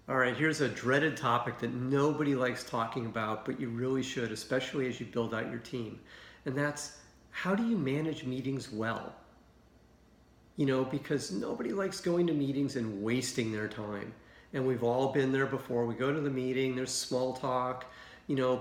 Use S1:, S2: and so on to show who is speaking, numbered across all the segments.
S1: All right, here's a dreaded topic that nobody likes talking about, but you really should, especially as you build out your team. And that's, how do you manage meetings well? Because nobody likes going to meetings and wasting their time. And we've all been there before. We go to the meeting, there's small talk,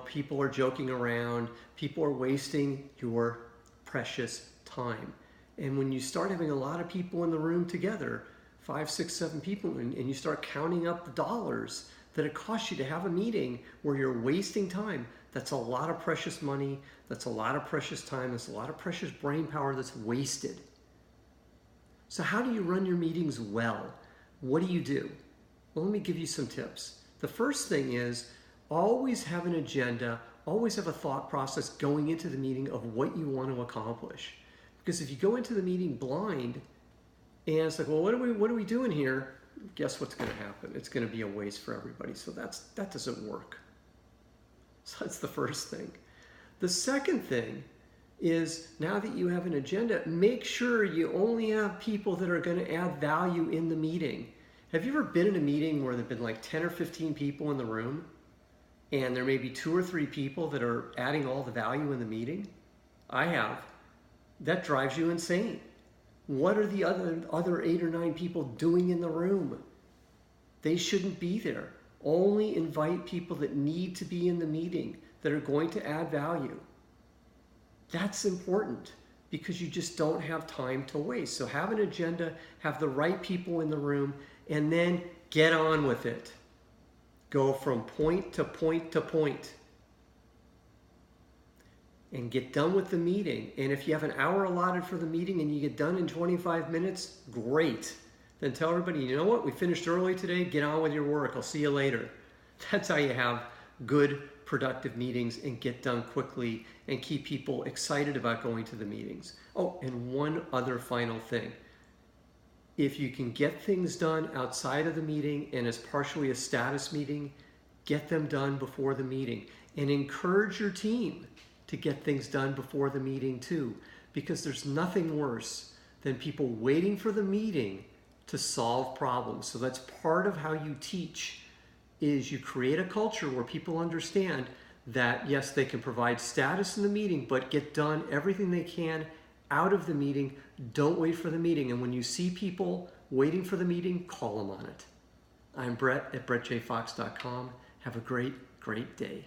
S1: people are joking around, people are wasting your precious time. And when you start having a lot of people in the room together, 5, 6, 7 people, and you start counting up the dollars that it costs you to have a meeting where you're wasting time, that's a lot of precious money, that's a lot of precious time, that's a lot of precious brain power that's wasted. So how do you run your meetings well? What do you do? Well, let me give you some tips. The first thing is always have an agenda, always have a thought process going into the meeting of what you want to accomplish. Because if you go into the meeting blind and it's like, well, what are we doing here? Guess what's going to happen? It's going to be a waste for everybody. So that doesn't work. So that's the first thing. The second thing is, now that you have an agenda, make sure you only have people that are going to add value in the meeting. Have you ever been in a meeting where there have been like 10 or 15 people in the room and there may be 2 or 3 people that are adding all the value in the meeting? I have. That drives you insane. What are the other 8 or 9 people doing in the room? They shouldn't be there. Only invite people that need to be in the meeting, that are going to add value. That's important because you just don't have time to waste. So have an agenda, have the right people in the room, and then get on with it. Go from point to point to point. And get done with the meeting. And if you have an hour allotted for the meeting and you get done in 25 minutes, great. Then tell everybody, you know what, we finished early today, get on with your work, I'll see you later. That's how you have good, productive meetings and get done quickly and keep people excited about going to the meetings. Oh, and one other final thing. If you can get things done outside of the meeting and as partially a status meeting, get them done before the meeting. And encourage your team to get things done before the meeting too, because there's nothing worse than people waiting for the meeting to solve problems. So that's part of how you teach, is you create a culture where people understand that yes, they can provide status in the meeting, but get done everything they can out of the meeting. Don't wait for the meeting. And when you see people waiting for the meeting, call them on it. I'm Brett at brettjfox.com. Have a great, great day.